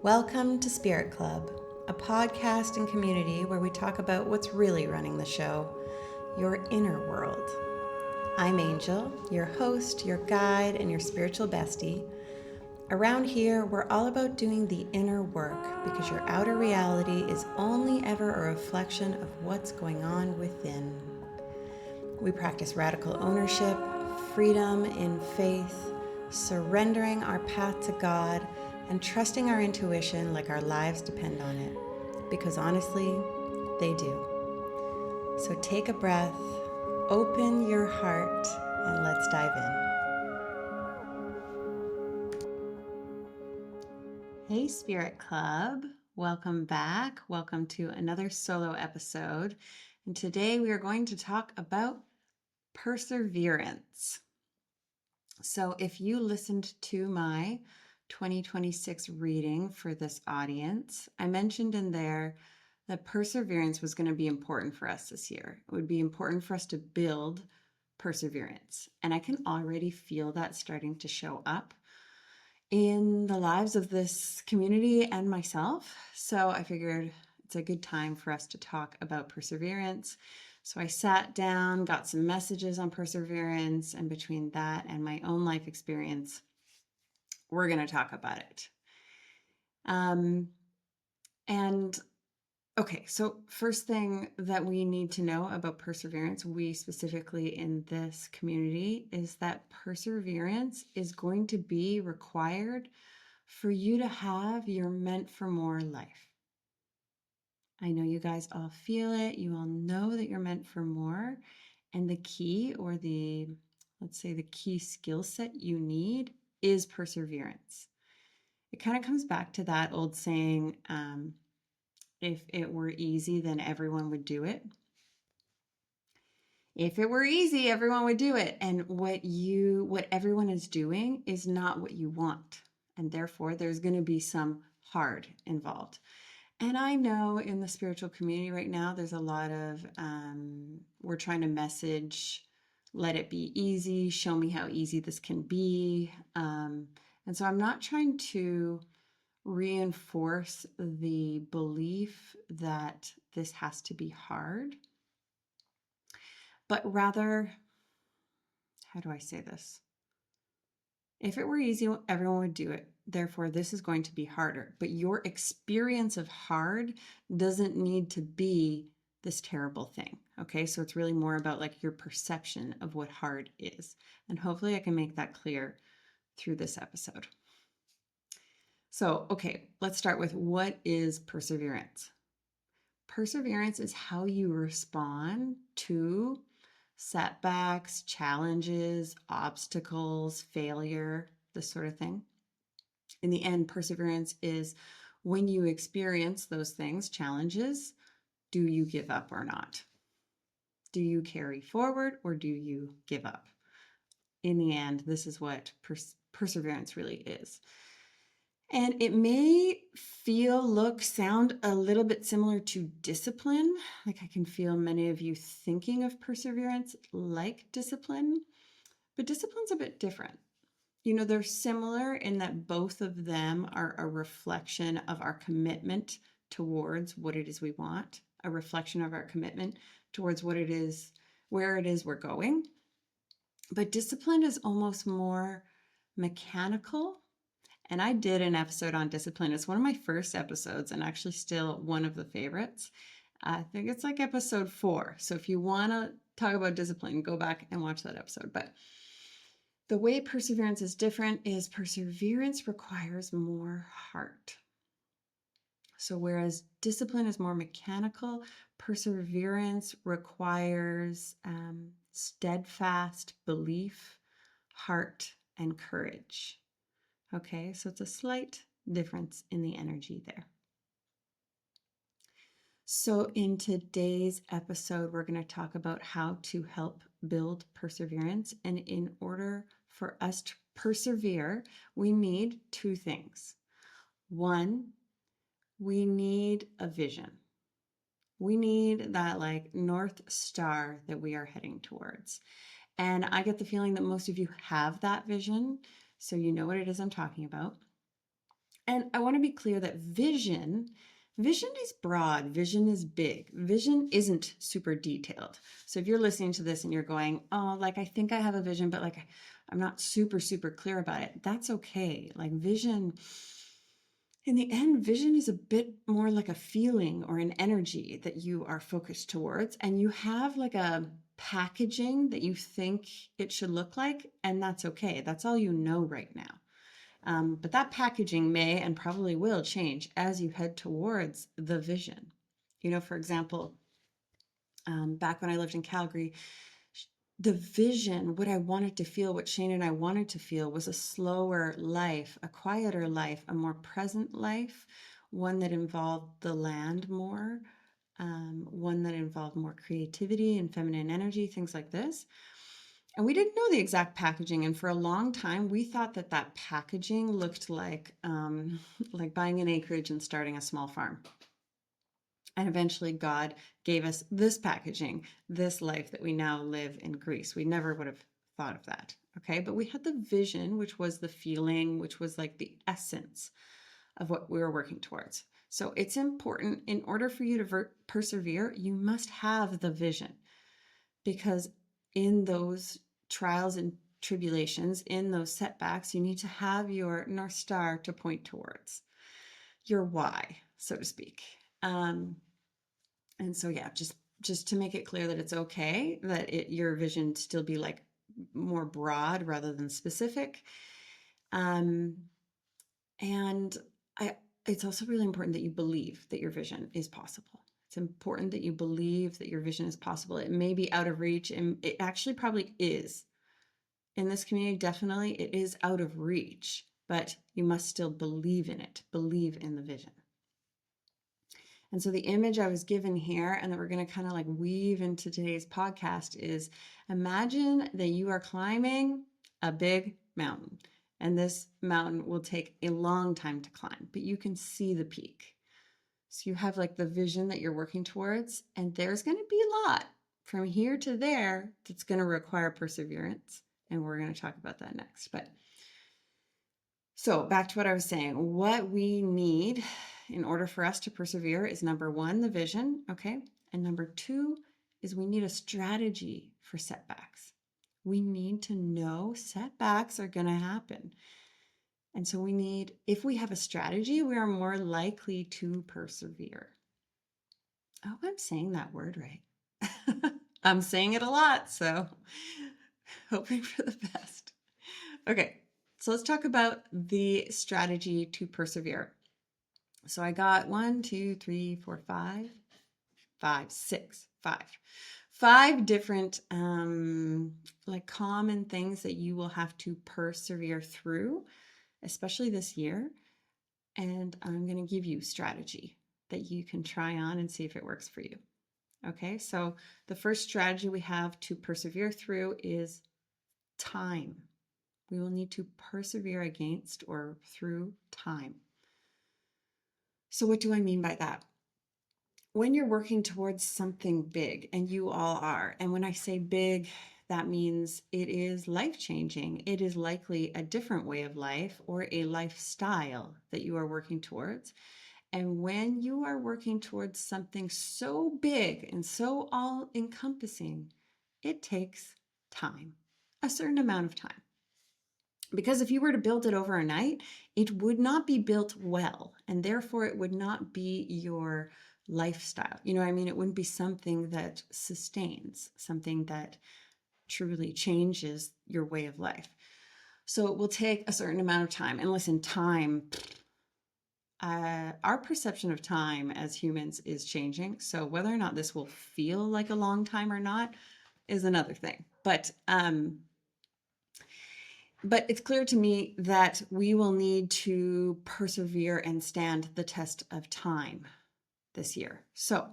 Welcome to Spirit Club, a podcast and community where we talk about what's really running the show, your inner world. I'm Angel, your host, your guide, and your spiritual bestie. Around here, we're all about doing the inner work because your outer reality is only ever a reflection of what's going on within. We practice radical ownership, freedom in faith, surrendering our path to God, and trusting our intuition like our lives depend on it. Because honestly, they do. So take a breath, open your heart, and let's dive in. Hey, Spirit Club. Welcome back. Welcome to another solo episode. And today we are going to talk about perseverance. So if you listened to my 2026 reading for this audience, I mentioned in there that perseverance was going to be important for us this year. It would be important for us to build perseverance. And I can already feel that starting to show up in the lives of this community and myself. So I figured it's a good time for us to talk about perseverance. So I sat down, got some messages on perseverance, and between that and my own life experience, we're going to talk about it. Okay, so first thing that we need to know about perseverance, we specifically in this community, is that perseverance is going to be required for you to have your meant for more life. I know you guys all feel it. You all know that you're meant for more. And the key, or let's say the key skill set you need is perseverance. It kind of comes back to that old saying, if it were easy, then everyone would do it. If it were easy, everyone would do it. And what everyone is doing is not what you want. And therefore, there's going to be some hard involved. And I know in the spiritual community right now, there's a lot of, we're trying to message, let it be easy, show me how easy this can be. And so I'm not trying to reinforce the belief that this has to be hard, but rather, how do I say this? If it were easy, everyone would do it. Therefore, this is going to be harder. But your experience of hard doesn't need to be this terrible thing. Okay, so it's really more about like your perception of what hard is. And hopefully I can make that clear through this episode. So, okay, let's start with what is perseverance? Perseverance is how you respond to setbacks, challenges, obstacles, failure, this sort of thing. In the end, perseverance is when you experience those things, challenges, do you give up or not? Do you carry forward or do you give up? In the end, this is what perseverance really is. And it may sound a little bit similar to discipline. Like I can feel many of you thinking of perseverance like discipline, but discipline's a bit different. You know, they're similar in that both of them are a reflection of our commitment towards what it is we want, a reflection of our commitment towards what it is, where it is we're going. But discipline is almost more mechanical. And I did an episode on discipline. It's one of my first episodes and actually still one of the favorites. I think it's like episode 4. So if you want to talk about discipline, go back and watch that episode. But the way perseverance is different is perseverance requires more heart. So whereas discipline is more mechanical, perseverance requires steadfast belief, heart, and courage. Okay, so it's a slight difference in the energy there. So in today's episode, we're going to talk about how to help build perseverance. And in order for us to persevere, we need 2 things. 1, we need a vision. We need that like North Star that we are heading towards. And I get the feeling that most of you have that vision, so you know what it is I'm talking about. And I want to be clear that vision is broad, vision is big, vision isn't super detailed. So if you're listening to this and you're going, oh, like I think I have a vision, but like I'm not super clear about it, that's okay. Like vision, in the end, vision is a bit more like a feeling or an energy that you are focused towards, and you have like a packaging that you think it should look like, and that's okay. That's all you know right now. But that packaging may and probably will change as you head towards the vision. For example, back when I lived in Calgary, the vision, what I wanted to feel, what Shane and I wanted to feel, was a slower life, a quieter life, a more present life, one that involved the land more, one that involved more creativity and feminine energy, things like this. And we didn't know the exact packaging. And for a long time, we thought that that packaging looked like buying an acreage and starting a small farm. And eventually God gave us this packaging, this life that we now live in Greece. We never would have thought of that. Okay. But we had the vision, which was the feeling, which was like the essence of what we were working towards. So it's important, in order for you to persevere, you must have the vision, because in those trials and tribulations, in those setbacks, you need to have your North Star to point towards, your why, so to speak. And so, yeah, just to make it clear that it's okay that your vision still be like more broad rather than specific. And it's also really important that you believe that your vision is possible. It's important that you believe that your vision is possible. It may be out of reach, and it actually probably is. In this community, definitely it is out of reach, but you must still believe in it, believe in the vision. And so the image I was given here, and that we're going to kind of like weave into today's podcast, is imagine that you are climbing a big mountain, and this mountain will take a long time to climb, but you can see the peak. So you have like the vision that you're working towards, and there's going to be a lot from here to there that's going to require perseverance. And we're going to talk about that next. But so back to what I was saying, what we need in order for us to persevere is, number one, the vision. Okay. And number two is we need a strategy for setbacks. We need to know setbacks are going to happen. And so if we have a strategy, we are more likely to persevere. I hope I'm saying that word right. I'm saying it a lot, so hoping for the best. Okay, so let's talk about the strategy to persevere. So I got 5 different like common things that you will have to persevere through, especially this year. And I'm going to give you strategy that you can try on and see if it works for you. Okay, so the first strategy we have to persevere through is time. We will need to persevere against or through time. So what do I mean by that? When you're working towards something big, and you all are, and when I say big, that means it is life-changing. It is likely a different way of life or a lifestyle that you are working towards. And when you are working towards something so big and so all-encompassing, it takes time, a certain amount of time. Because if you were to build it overnight, it would not be built well, and therefore it would not be your lifestyle. You know what I mean? It wouldn't be something that sustains, something that truly changes your way of life. So it will take a certain amount of time. And listen, time, our perception of time as humans is changing. So whether or not this will feel like a long time or not is another thing. But it's clear to me that we will need to persevere and stand the test of time this year. So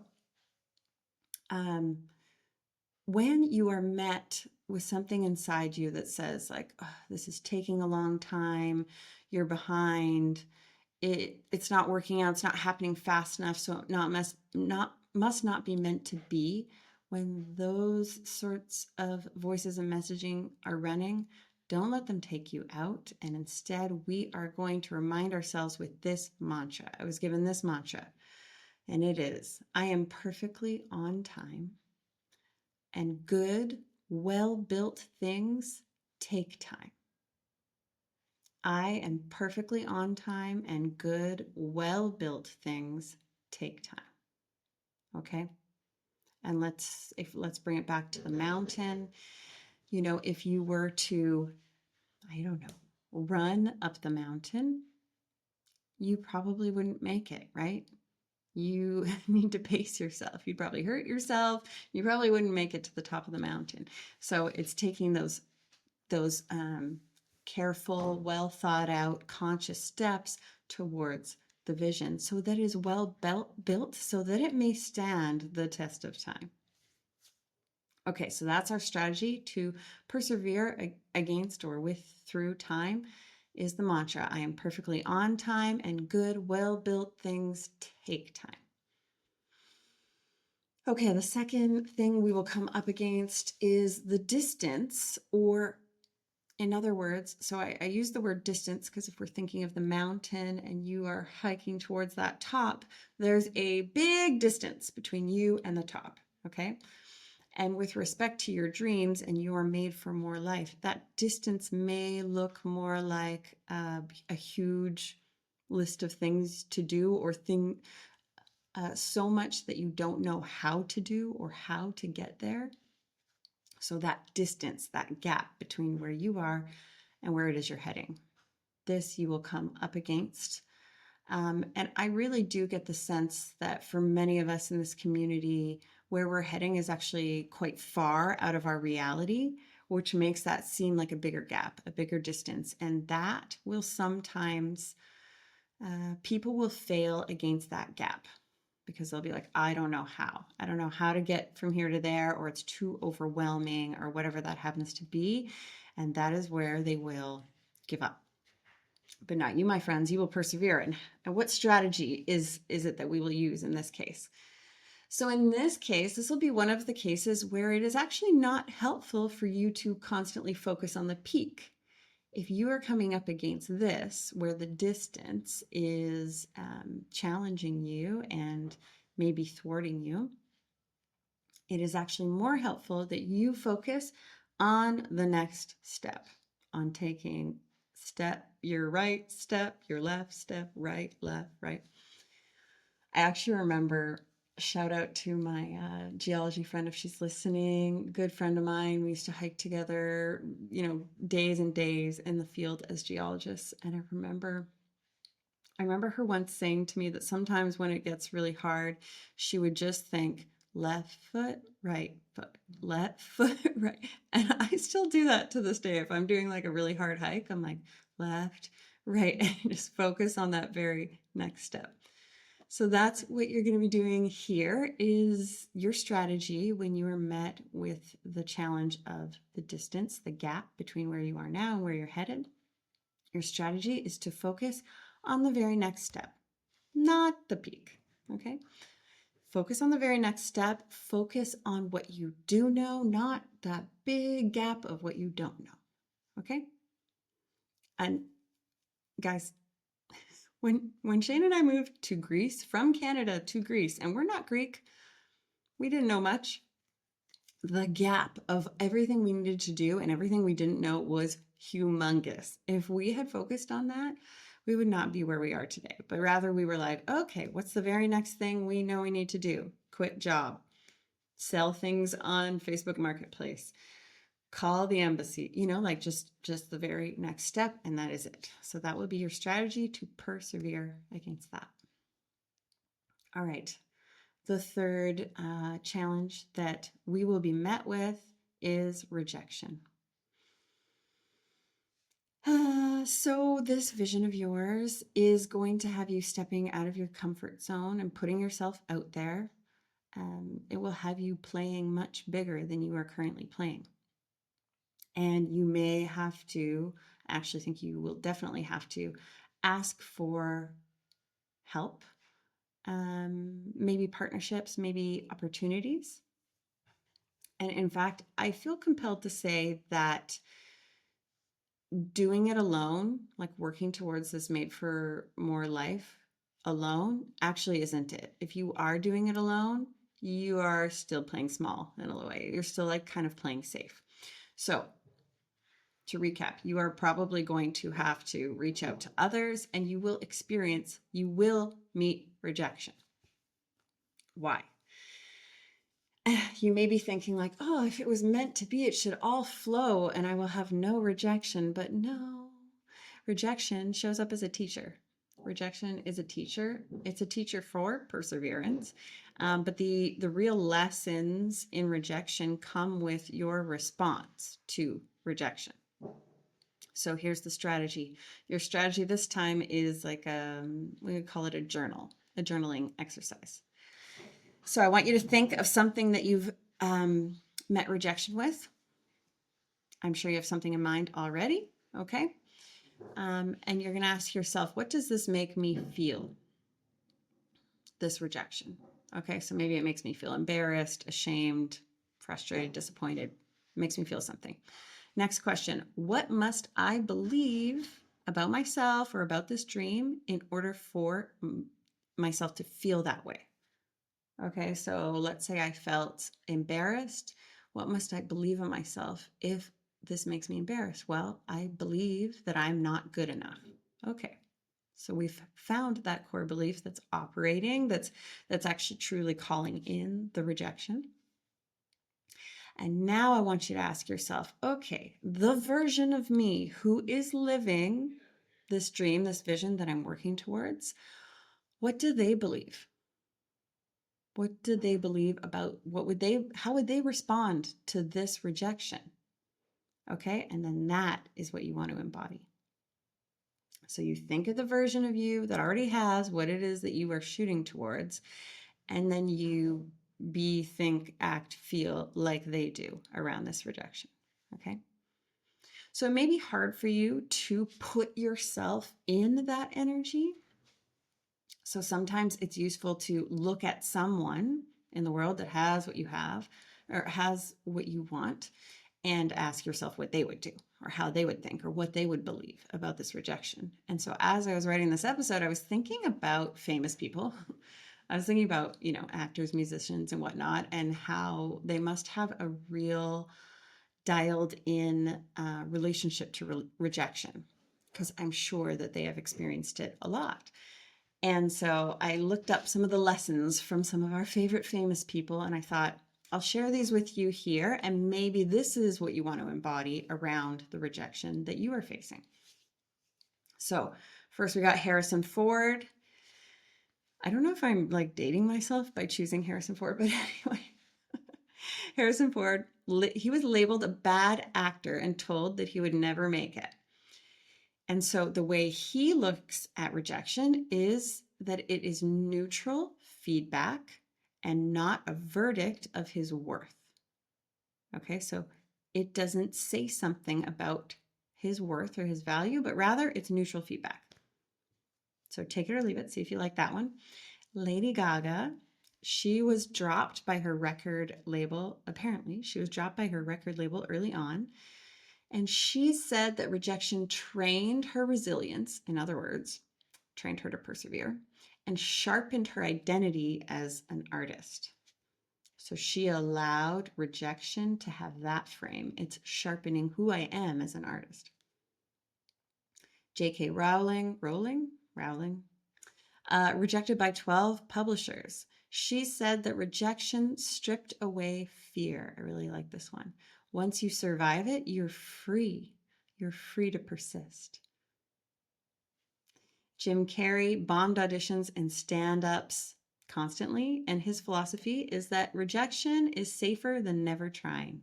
when you are met with something inside you that says like, oh, this is taking a long time, you're behind, it's not working out, it's not happening fast enough, so must not be meant to be. When those sorts of voices and messaging are running, Don't let them take you out. And instead, we are going to remind ourselves with this mantra. I was given this mantra, and it is, I am perfectly on time, and good, well-built things take time. I am perfectly on time, and good, well-built things take time. Okay? And let's bring it back to the mountain. You know, if you were to, I don't know, run up the mountain, you probably wouldn't make it, right? You need to pace yourself. You'd probably hurt yourself. You probably wouldn't make it to the top of the mountain. So it's taking those careful, well thought out, conscious steps towards the vision so that it is well built so that it may stand the test of time. Okay, so that's our strategy to persevere against or with through time is the mantra. I am perfectly on time, and good, well-built things take time. Okay, the second thing we will come up against is the distance, or in other words, so I use the word distance because if we're thinking of the mountain and you are hiking towards that top, there's a big distance between you and the top, okay? And with respect to your dreams, and you are made for more life, that distance may look more like a huge list of things to do, or so much that you don't know how to do or how to get there. So that distance, that gap between where you are and where it is you're heading, this you will come up against. And I really do get the sense that for many of us in this community, where we're heading is actually quite far out of our reality, which makes that seem like a bigger gap, a bigger distance. And that will sometimes, people will fail against that gap because they'll be like, I don't know how. I don't know how to get from here to there, or it's too overwhelming, or whatever that happens to be. And that is where they will give up. But not you, my friends. You will persevere. And what strategy is it that we will use in this case? So in this case, this will be one of the cases where it is actually not helpful for you to constantly focus on the peak. If you are coming up against this, where the distance is challenging you and maybe thwarting you, it is actually more helpful that you focus on the next step, on taking your right step, your left step, right, left, right. I actually remember, shout out to my geology friend if she's listening, good friend of mine. We used to hike together, days and days in the field as geologists. And I remember her once saying to me that sometimes when it gets really hard, she would just think left foot, right foot, left foot, right. And I still do that to this day. If I'm doing like a really hard hike, I'm like left, right, and just focus on that very next step. So that's what you're going to be doing here, is your strategy when you are met with the challenge of the distance, the gap between where you are now and where you're headed. Your strategy is to focus on the very next step, not the peak, okay? Focus on the very next step. Focus on what you do know, not that big gap of what you don't know, okay? And guys, when Shane and I moved to Greece, from Canada to Greece, and we're not Greek, we didn't know much. The gap of everything we needed to do and everything we didn't know was humongous. If we had focused on that, we would not be where we are today. But rather we were like, okay, what's the very next thing we know we need to do? Quit job, sell things on Facebook Marketplace, call the embassy, like just the very next step. And that is it. So that would be your strategy to persevere against that. All right. The third challenge that we will be met with is rejection. So this vision of yours is going to have you stepping out of your comfort zone and putting yourself out there. It will have you playing much bigger than you are currently playing. And you may have to, I actually think you will definitely have to ask for help, maybe partnerships, maybe opportunities. And in fact, I feel compelled to say that doing it alone, like working towards this made for more life alone, actually isn't it. If you are doing it alone, you are still playing small in a way. You're still like kind of playing safe. So to recap, you are probably going to have to reach out to others, and you will meet rejection. Why? You may be thinking like, oh, if it was meant to be, it should all flow and I will have no rejection. But no, rejection shows up as a teacher. Rejection is a teacher. It's a teacher for perseverance. But the real lessons in rejection come with your response to rejection. So here's the strategy. Your strategy this time is like we would call it a journaling exercise. So I want you to think of something that you've met rejection with. I'm sure you have something in mind already. Okay. And you're going to ask yourself, what does this make me feel? This rejection. Okay. So maybe it makes me feel embarrassed, ashamed, frustrated, disappointed. It makes me feel something. Next question. What must I believe about myself or about this dream in order for myself to feel that way? Okay, so let's say I felt embarrassed. What must I believe in myself if this makes me embarrassed? Well, I believe that I'm not good enough. Okay, so we've found that core belief that's operating, that's actually truly calling in the rejection. And now I want you to ask yourself, okay, the version of me who is living this dream, this vision that I'm working towards, what do they believe? What do they believe about how would they respond to this rejection? Okay. And then that is what you want to embody. So you think of the version of you that already has what it is that you are shooting towards. And then you be, think, act, feel like they do around this rejection. Okay. So it may be hard for you to put yourself in that energy. So sometimes it's useful to look at someone in the world that has what you have or has what you want and ask yourself what they would do or how they would think or what they would believe about this rejection. And so as I was writing this episode, I was thinking about famous people. I was thinking about, actors, musicians and whatnot, and how they must have a real dialed in relationship to rejection, because I'm sure that they have experienced it a lot. And so I looked up some of the lessons from some of our favorite famous people, and I thought, I'll share these with you here, and maybe this is what you want to embody around the rejection that you are facing. So first we got Harrison Ford. I don't know if I'm like dating myself by choosing Harrison Ford, but anyway, Harrison Ford, he was labeled a bad actor and told that he would never make it. And so the way he looks at rejection is that it is neutral feedback and not a verdict of his worth. Okay, so it doesn't say something about his worth or his value, but rather it's neutral feedback. So take it or leave it, see if you like that one. Lady Gaga, she was dropped by her record label. Apparently, she was dropped by her record label early on. And she said that rejection trained her resilience, in other words, trained her to persevere, and sharpened her identity as an artist. So she allowed rejection to have that frame. It's sharpening who I am as an artist. J.K. Rowling, rejected by 12 publishers. She said that rejection stripped away fear. I really like this one. Once you survive it, you're free. You're free to persist. Jim Carrey bombed auditions and stand-ups constantly, and his philosophy is that rejection is safer than never trying.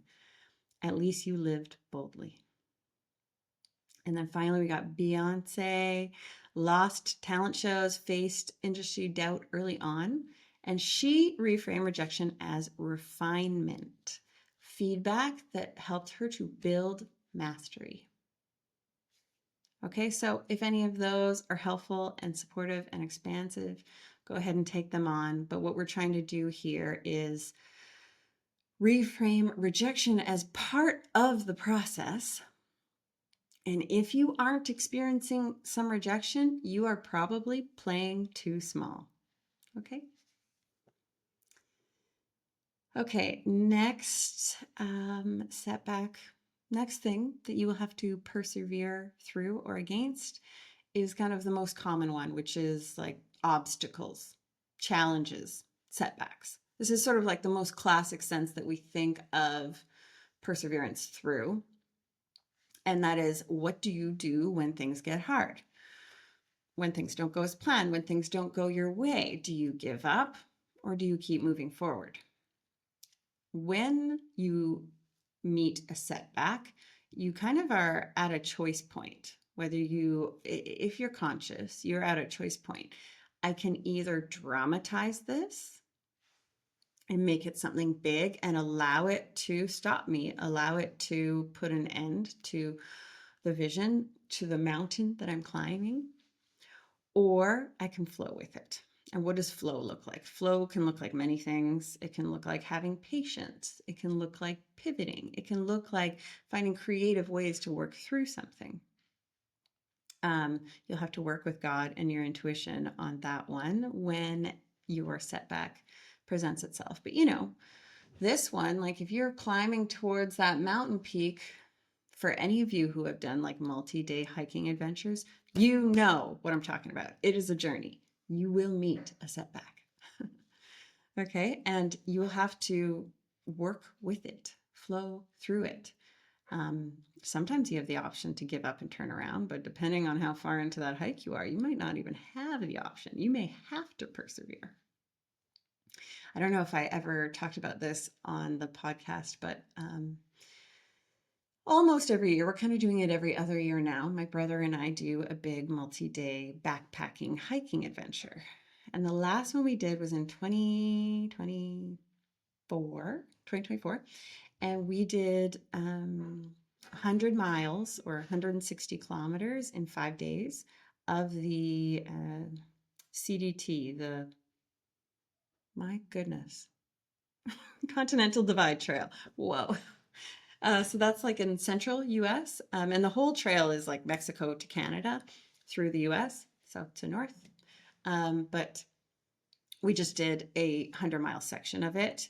At least you lived boldly. And then finally, we got Beyonce, lost talent shows, faced industry doubt early on, and she reframed rejection as refinement, feedback that helped her to build mastery. Okay, so if any of those are helpful and supportive and expansive, go ahead and take them on. But what we're trying to do here is reframe rejection as part of the process And if you aren't experiencing some rejection, you are probably playing too small. Okay. Okay, next setback, next thing that you will have to persevere through or against is kind of the most common one, which is like obstacles, challenges, setbacks. This is sort of like the most classic sense that we think of perseverance through. And that is, what do you do when things get hard? When things don't go as planned, when things don't go your way, do you give up or do you keep moving forward? When you meet a setback, you kind of are at a choice point. Whether if you're conscious, you're at a choice point. I can either dramatize this and make it something big and allow it to stop me, allow it to put an end to the vision, to the mountain that I'm climbing, or I can flow with it. And what does flow look like? Flow can look like many things. It can look like having patience. It can look like pivoting. It can look like finding creative ways to work through something. You'll have to work with God and your intuition on that one when your setback presents itself. But this one, like if you're climbing towards that mountain peak, for any of you who have done like multi-day hiking adventures, you know what I'm talking about. It is a journey. You will meet a setback. Okay. And you will have to work with it, flow through it. Sometimes you have the option to give up and turn around, but depending on how far into that hike you are, you might not even have the option. You may have to persevere. I don't know if I ever talked about this on the podcast, but almost every year, we're kind of doing it every other year now. My brother and I do a big multi-day backpacking hiking adventure. And the last one we did was in 2024. And we did 100 miles or 160 kilometers in 5 days of the CDT, my goodness, Continental Divide Trail. Whoa. So that's like in central US. And the whole trail is like Mexico to Canada through the US, south to north. But we just did a 100-mile section of it,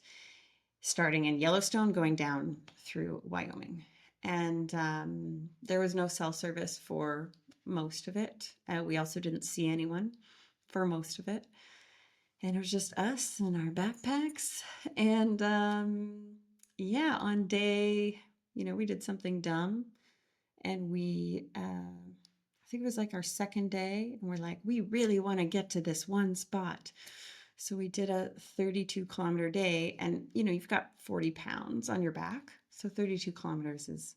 starting in Yellowstone, going down through Wyoming. And there was no cell service for most of it. We also didn't see anyone for most of it. And it was just us and our backpacks. And yeah, on day, we did something dumb. And I think it was like our second day. And we're like, we really want to get to this one spot. So we did a 32-kilometer day. And, you've got 40 pounds on your back. So 32 kilometers is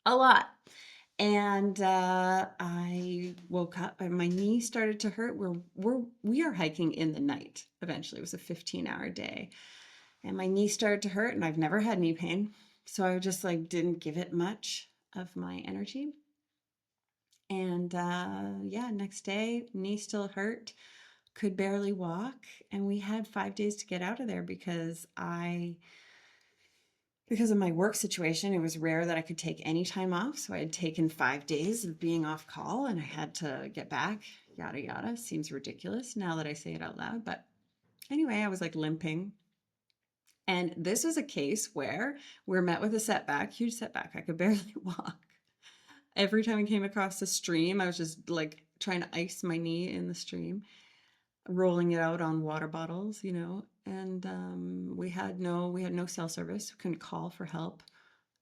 a lot. And I woke up and my knee started to hurt. We are hiking in the night. Eventually, it was a 15-hour day, and my knee started to hurt. And I've never had knee pain, so I just like didn't give it much of my energy. And yeah, next day, knee still hurt, could barely walk, and we had 5 days to get out of there because of my work situation, it was rare that I could take any time off. So I had taken 5 days of being off call and I had to get back, yada, yada. Seems ridiculous now that I say it out loud. But anyway, I was like limping. And this was a case where we're met with a setback, huge setback. I could barely walk. Every time I came across a stream, I was just like trying to ice my knee in the stream, rolling it out on water bottles, and we had no cell service. We couldn't call for help.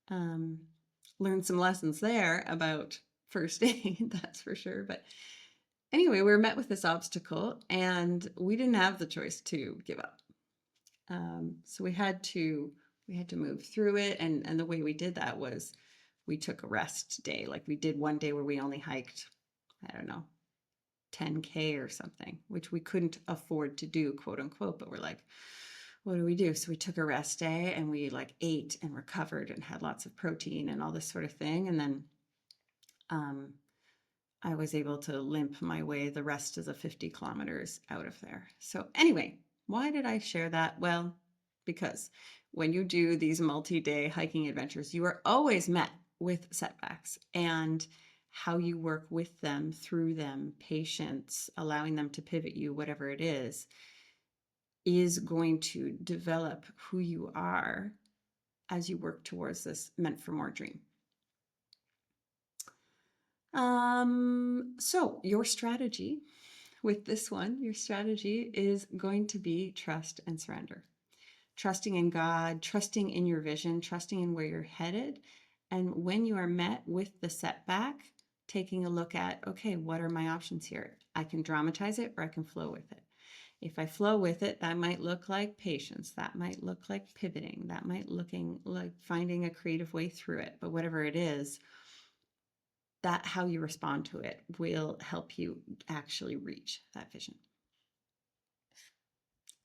Learned some lessons there about first aid, that's for sure. But anyway, we were met with this obstacle and we didn't have the choice to give up. So we had to move through it. And the way we did that was we took a rest day. Like we did one day where we only hiked, I don't know, 10K or something, which we couldn't afford to do, quote unquote. But we're like, what do we do? So we took a rest day and we like ate and recovered and had lots of protein and all this sort of thing. And then I was able to limp my way the rest of the 50 kilometers out of there. So anyway, why did I share that? Well, because when you do these multi-day hiking adventures, you are always met with setbacks and how you work with them, through them, patience, allowing them to pivot you, whatever it is going to develop who you are as you work towards this meant for more dream. So your strategy with this one, your strategy is going to be trust and surrender. Trusting in God, trusting in your vision, trusting in where you're headed. And when you are met with the setback, taking a look at, okay, what are my options here? I can dramatize it or I can flow with it. If I flow with it, that might look like patience. That might look like pivoting. That might looking like finding a creative way through it. But whatever it is, that how you respond to it will help you actually reach that vision.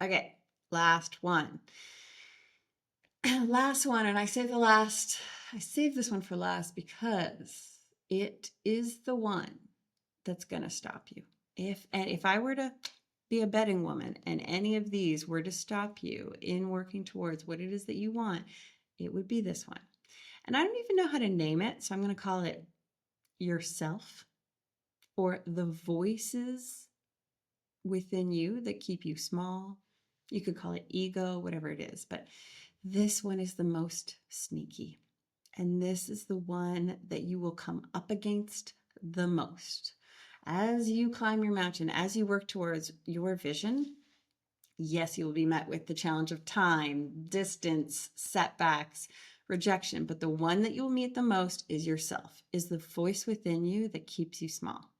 Okay, last one. Last one, and I saved this one for last because it is the one that's going to stop you. If I were to be a betting woman and any of these were to stop you in working towards what it is that you want, it would be this one. And I don't even know how to name it, so I'm going to call it yourself, or the voices within you that keep you small. You could call it ego, whatever it is, but this one is the most sneaky. And this is the one that you will come up against the most. As you climb your mountain, as you work towards your vision, yes, you will be met with the challenge of time, distance, setbacks, rejection. But the one that you will meet the most is yourself, is the voice within you that keeps you small.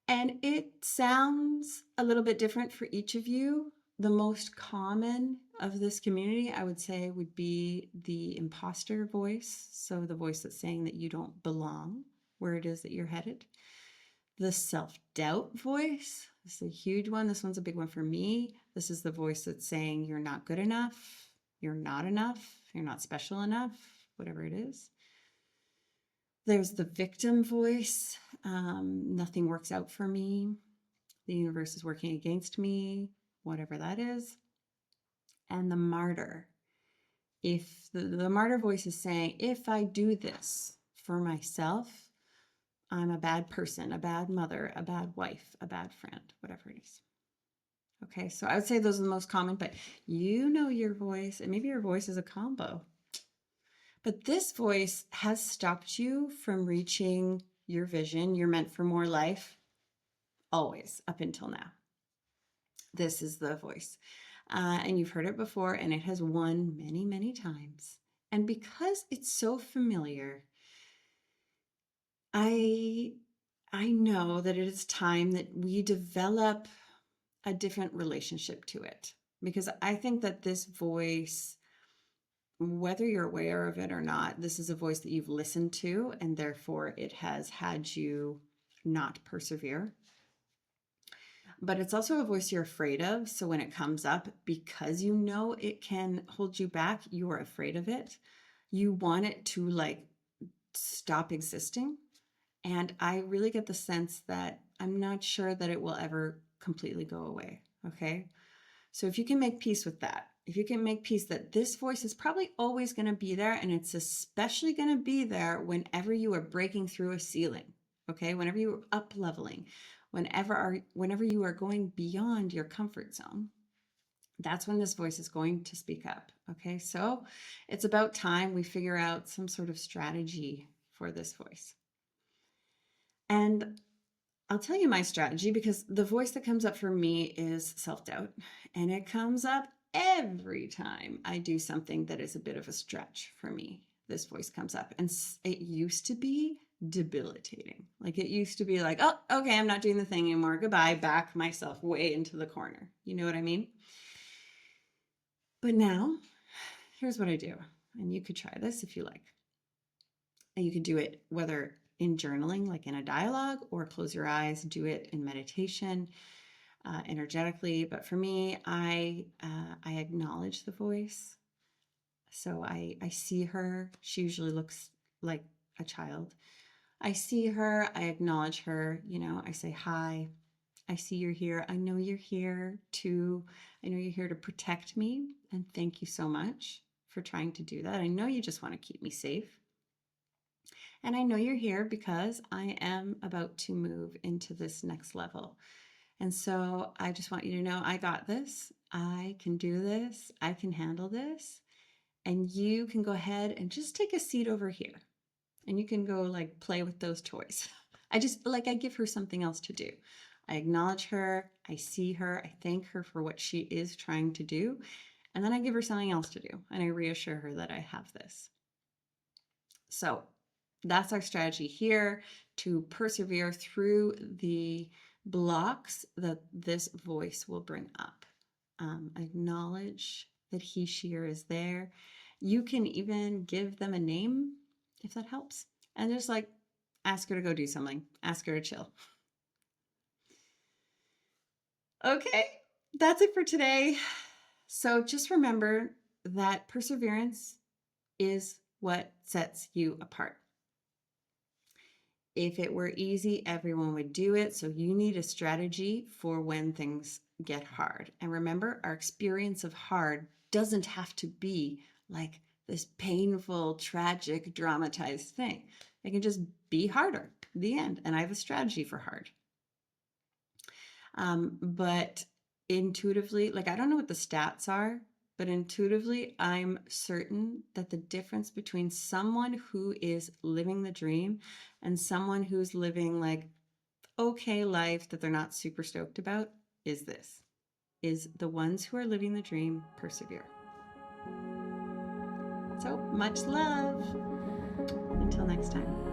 And it sounds a little bit different for each of you. The most common of this community, I would say, would be the imposter voice. So the voice that's saying that you don't belong where it is that you're headed. The self-doubt voice is a huge one. This one's a big one for me. This is the voice that's saying you're not good enough, you're not special enough, whatever it is. There's the victim voice. Nothing works out for me. The universe is working against me, whatever that is. And the martyr. If the martyr voice is saying, if I do this for myself, I'm a bad person, a bad mother, a bad wife, a bad friend, whatever it is. Okay, so I would say those are the most common, but you know your voice, and maybe your voice is a combo. But this voice has stopped you from reaching your vision, you're meant for more life, always, up until now. This is the voice. And you've heard it before, and it has won many, many times. And because it's so familiar, I know that it is time that we develop a different relationship to it. Because I think that this voice, whether you're aware of it or not, this is a voice that you've listened to, and therefore it has had you not persevere. But it's also a voice you're afraid of. So when it comes up, because you know it can hold you back, you are afraid of it. You want it to like stop existing. And I really get the sense that I'm not sure that it will ever completely go away. Okay. So if you can make peace with that, if you can make peace that this voice is probably always going to be there, and it's especially going to be there whenever you are breaking through a ceiling. Okay. Whenever you are up leveling, whenever you are going beyond your comfort zone, that's when this voice is going to speak up. Okay. So it's about time we figure out some sort of strategy for this voice. And I'll tell you my strategy, because the voice that comes up for me is self-doubt, and it comes up every time I do something that is a bit of a stretch for me. This voice comes up, and it used to be debilitating. Like it used to be like, oh, okay, I'm not doing the thing anymore. Goodbye, back myself way into the corner. You know what I mean? But now, here's what I do, and you could try this if you like. And you could do it whether in journaling, like in a dialogue, or close your eyes, do it in meditation, energetically. But for me, I acknowledge the voice. So I see her. She usually looks like a child. I see her. I acknowledge her. You know, I say hi. I see you're here. I know you're here to. I know you're here to protect me, and thank you so much for trying to do that. I know you just want to keep me safe. And I know you're here because I am about to move into this next level. And so I just want you to know I got this. I can do this. I can handle this. And you can go ahead and just take a seat over here. And you can go like play with those toys. I give her something else to do. I acknowledge her. I see her. I thank her for what she is trying to do. And then I give her something else to do. And I reassure her that I have this. So that's our strategy here, to persevere through the blocks that this voice will bring up. Acknowledge that he, she, or is there. You can even give them a name if that helps. And just like ask her to go do something, ask her to chill. Okay, that's it for today. So just remember that perseverance is what sets you apart. If it were easy, everyone would do it. So you need a strategy for when things get hard. And remember, our experience of hard doesn't have to be like this painful, tragic, dramatized thing. It can just be harder, the end. And I have a strategy for hard. But intuitively, like I don't know what the stats are, but intuitively, I'm certain that the difference between someone who is living the dream and someone who's living like okay life that they're not super stoked about is the ones who are living the dream persevere. So much love. Until next time.